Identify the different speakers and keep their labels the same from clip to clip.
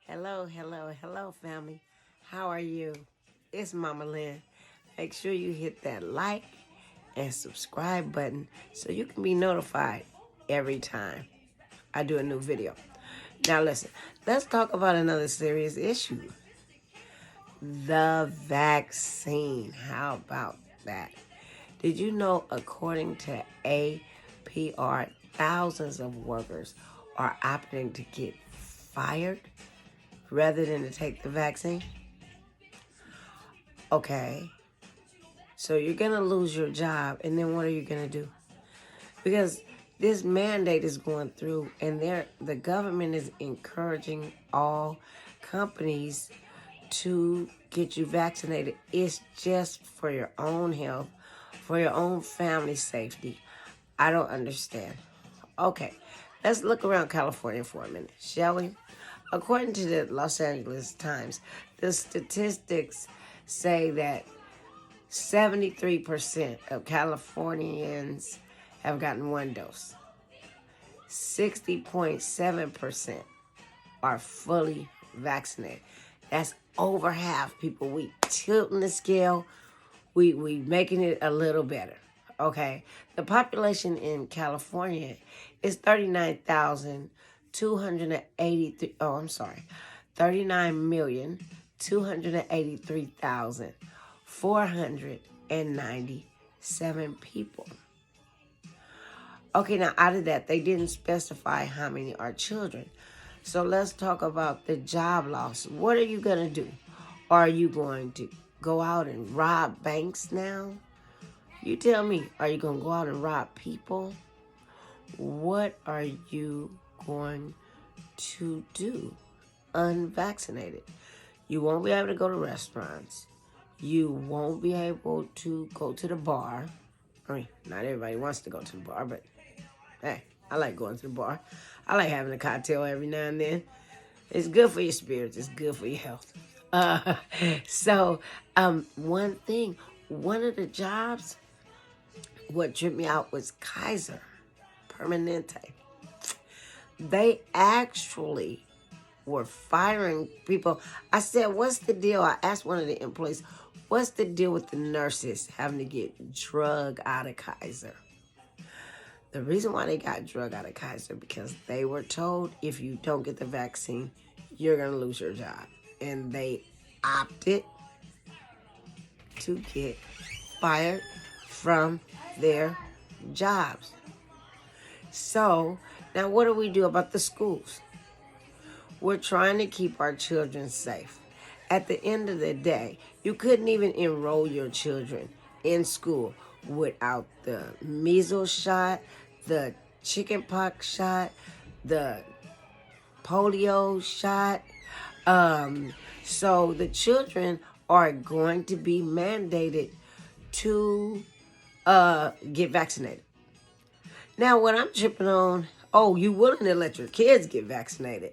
Speaker 1: Hello, hello, hello, family. How are you? It's Mamalynn. Make sure you hit that like and subscribe button so you can be notified every time I do a new video. Now, listen, let's talk about another serious issue, the vaccine. How about that? Did you know, according to APR, thousands of workers are opting to get fired rather than to take the vaccine? Okay, so you're gonna lose your job, and then what are you gonna do? Because this mandate is going through, and the government is encouraging all companies to get you vaccinated. It's just for your own health, for your own family safety. I don't understand. Okay, let's look around California for a minute, shall we? According to the Los Angeles Times, the statistics say that 73% of Californians have gotten one dose. 60.7% are fully vaccinated. That's over half people. We tilting the scale. We making it a little better. Okay. The population in California is 39,283. Oh, I'm sorry. 39,283,497 people. Okay, now out of that, they didn't specify how many are children. So let's talk about the job loss. What are you going to do? Are you going to go out and rob banks now? You tell me, are you going to go out and rob people? What are you going to do unvaccinated? You won't be able to go to restaurants. You won't be able to go to the bar. I mean, not everybody wants to go to the bar, but hey, I like going to the bar. I like having a cocktail every now and then. It's good for your spirits. It's good for your health. Uh, so, one of the jobs, what tripped me out was Kaiser Permanente. They actually were firing people. I said, what's the deal? I asked one of the employees, what's the deal with the nurses having to get drug out of Kaiser? The reason why they got drug out of Kaiser because they were told if you don't get the vaccine, you're going to lose your job. And they opted to get fired from their jobs. So now what do we do about the schools? We're trying to keep our children safe. At the end of the day, you couldn't even enroll your children in school without the measles shot, the chickenpox shot, the polio shot. So the children are going to be mandated to get vaccinated. Now, what I'm tripping on, oh, you willing to let your kids get vaccinated.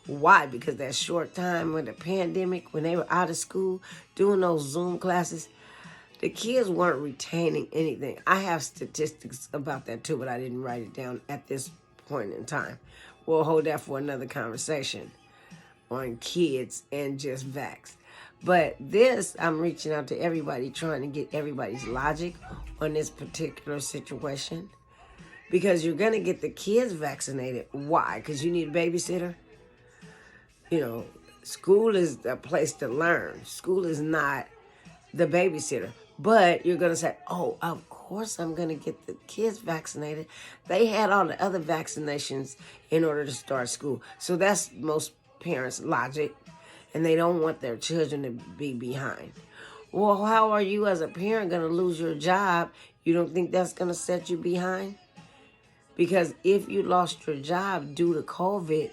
Speaker 1: Why? Because that short time with the pandemic, when they were out of school doing those Zoom classes, the kids weren't retaining anything. I have statistics about that too, but I didn't write it down at this point in time. We'll hold that for another conversation on kids and just vax. But this, I'm reaching out to everybody, trying to get everybody's logic on this particular situation. Because you're going to get the kids vaccinated. Why? Because you need a babysitter? You know, school is a place to learn. School is not the babysitter. But you're going to say, oh, of course I'm going to get the kids vaccinated. They had all the other vaccinations in order to start school. So that's most parents' logic. And they don't want their children to be behind. Well, how are you as a parent going to lose your job? You don't think that's going to set you behind? Because if you lost your job due to COVID,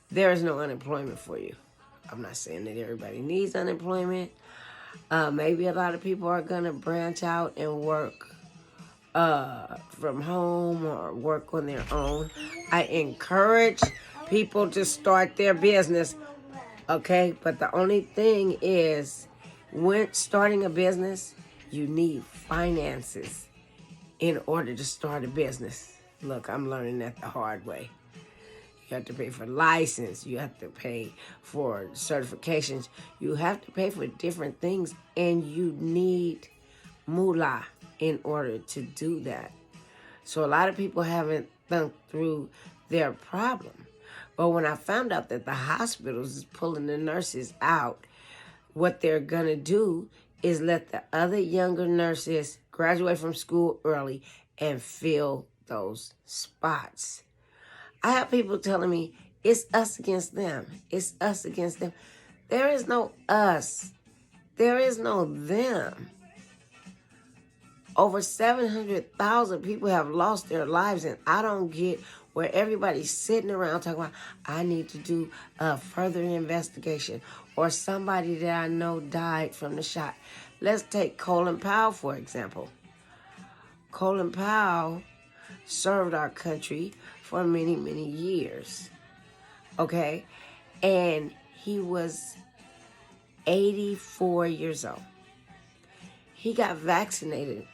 Speaker 1: there is no unemployment for you. I'm not saying that everybody needs unemployment. Maybe a lot of people are going to branch out and work from home or work on their own. I encourage people to start their business, okay? But the only thing is, when starting a business, you need finances in order to start a business. Look, I'm learning that the hard way. You have to pay for license. You have to pay for certifications. You have to pay for different things, and you need moolah in order to do that. So a lot of people haven't thunk through their problem. But when I found out that the hospitals is pulling the nurses out, what they're going to do is let the other younger nurses graduate from school early and fill those spots. I have people telling me, it's us against them. It's us against them. There is no us. There is no them. Over 700,000 people have lost their lives, and I don't get where everybody's sitting around talking about, I need to do a further investigation, or somebody that I know died from the shot. Let's take Colin Powell, for example. Colin Powell served our country for many, many years, okay? And he was 84 years old. He got vaccinated,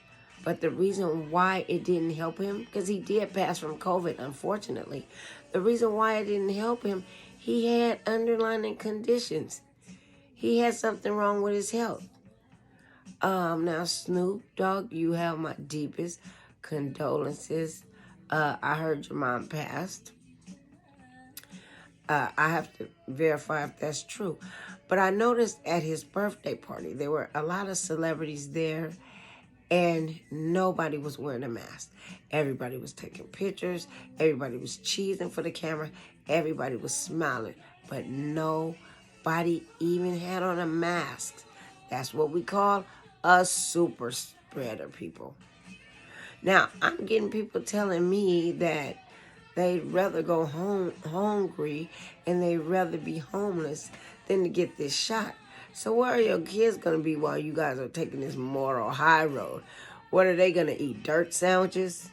Speaker 1: but the reason why it didn't help him, because he did pass from COVID, unfortunately. The reason why it didn't help him, he had underlying conditions. He had something wrong with his health. Now, Snoop Dogg, you have my deepest condolences. I heard your mom passed. I have to verify if that's true. But I noticed at his birthday party, there were a lot of celebrities there, and nobody was wearing a mask. Everybody was taking pictures. Everybody was cheesing for the camera. Everybody was smiling. But nobody even had on a mask. That's what we call a super spreader, people. Now, I'm getting people telling me that they'd rather go home hungry and they'd rather be homeless than to get this shot. So where are your kids going to be while you guys are taking this moral high road? What are they going to eat? Dirt sandwiches?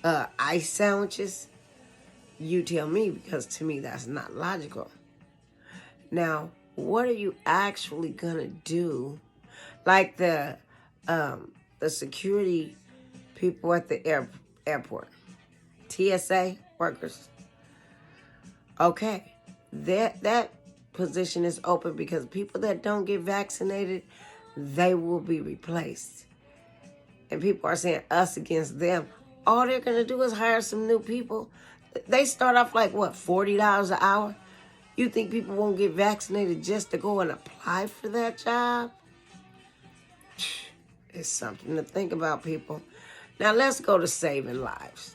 Speaker 1: Ice sandwiches? You tell me, because to me that's not logical. Now, what are you actually going to do? Like the security people at the airport, TSA workers. Okay, that position is open because people that don't get vaccinated, they will be replaced. And people are saying us against them. All they're going to do is hire some new people. They start off like, what, $40 an hour? You think people won't get vaccinated just to go and apply for that job? It's something to think about, people. Now, let's go to saving lives.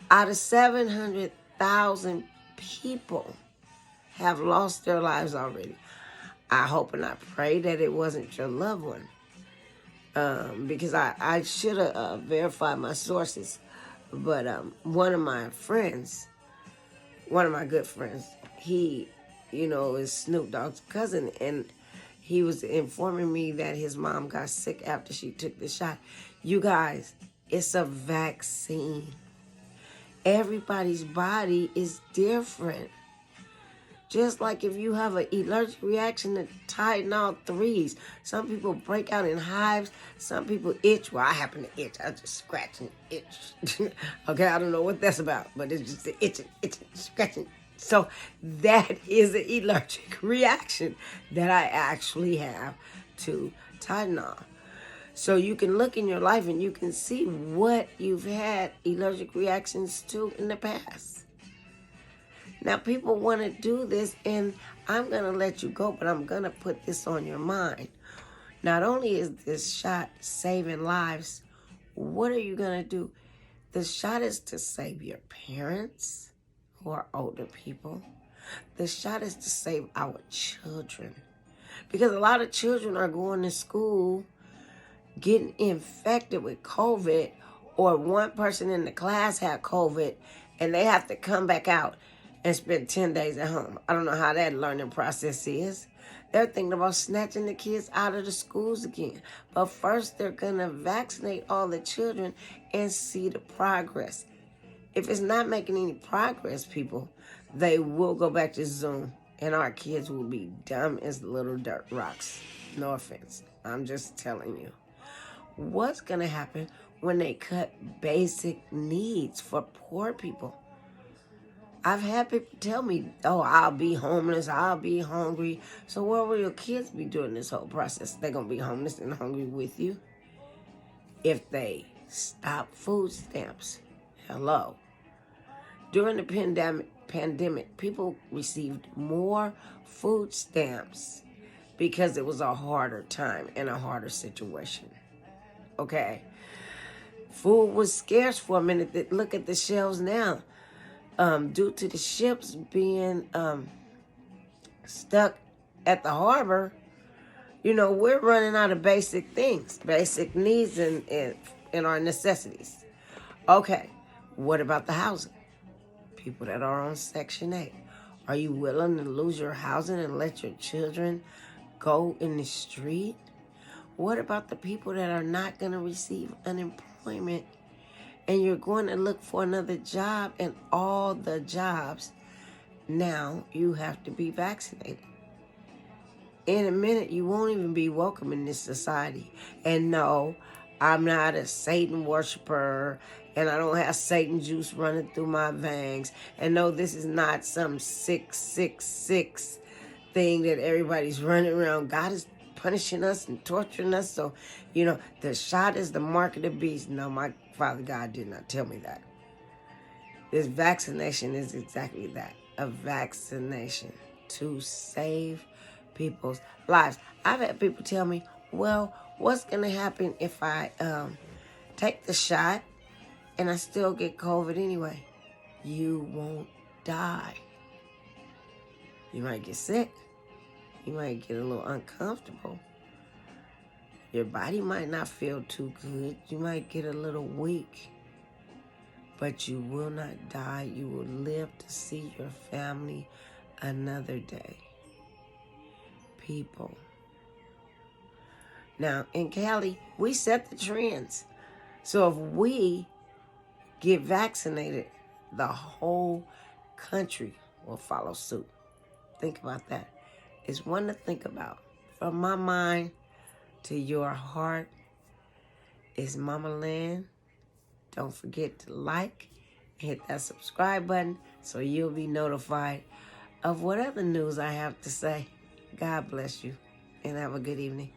Speaker 1: Out of 700,000 people have lost their lives already. I hope and I pray that it wasn't your loved one. Because I should have verified my sources. But one of my good friends, he, is Snoop Dogg's cousin. And he was informing me that his mom got sick after she took the shot. You guys, it's a vaccine. Everybody's body is different. Just like if you have an allergic reaction to Tylenol 3s. Some people break out in hives. Some people itch. Well, I happen to itch. I just scratch and itch. Okay, I don't know what that's about, but it's just the itching, scratching. So that is an allergic reaction that I actually have to Tylenol. So you can look in your life and you can see what you've had allergic reactions to in the past. Now, people want to do this, and I'm going to let you go, but I'm going to put this on your mind. Not only is this shot saving lives, what are you going to do? The shot is to save your parents, who are older people. The shot is to save our children. Because a lot of children are going to school, getting infected with COVID, or one person in the class had COVID, and they have to come back out and spend 10 days at home. I don't know how that learning process is. They're thinking about snatching the kids out of the schools again. But first, they're going to vaccinate all the children and see the progress. If it's not making any progress, people, they will go back to Zoom, and our kids will be dumb as little dirt rocks. No offense. I'm just telling you. What's going to happen when they cut basic needs for poor people? I've had people tell me, oh, I'll be homeless, I'll be hungry. So where will your kids be during this whole process? They're going to be homeless and hungry with you if they stop food stamps. Hello. During the pandemic, people received more food stamps because it was a harder time and a harder situation. Okay? Food was scarce for a minute. Look at the shelves now. Due to the ships being stuck at the harbor, we're running out of basic things, basic needs and our necessities. Okay, what about the housing? People that are on Section 8. Are you willing to lose your housing and let your children go in the street? What about the people that are not going to receive unemployment and you're going to look for another job, and all the jobs, now you have to be vaccinated? In a minute, you won't even be welcome in this society. And no, I'm not a Satan worshiper, and I don't have Satan juice running through my veins. And no, this is not some 666 thing that everybody's running around. God is punishing us and torturing us. So, the shot is the mark of the beast. No, my Father God did not tell me that. This vaccination is exactly that, a vaccination to save people's lives. I've had people tell me, well, what's going to happen if I take the shot and I still get COVID anyway? You won't die. You might get sick. You might get a little uncomfortable. Your body might not feel too good. You might get a little weak. But you will not die. You will live to see your family another day. People. Now, in Cali, we set the trends. So if we get vaccinated, the whole country will follow suit. Think about that. It's one to think about. From my mind to your heart is Mamalynn. Don't forget to like and hit that subscribe button so you'll be notified of what other news I have to say. God bless you and have a good evening.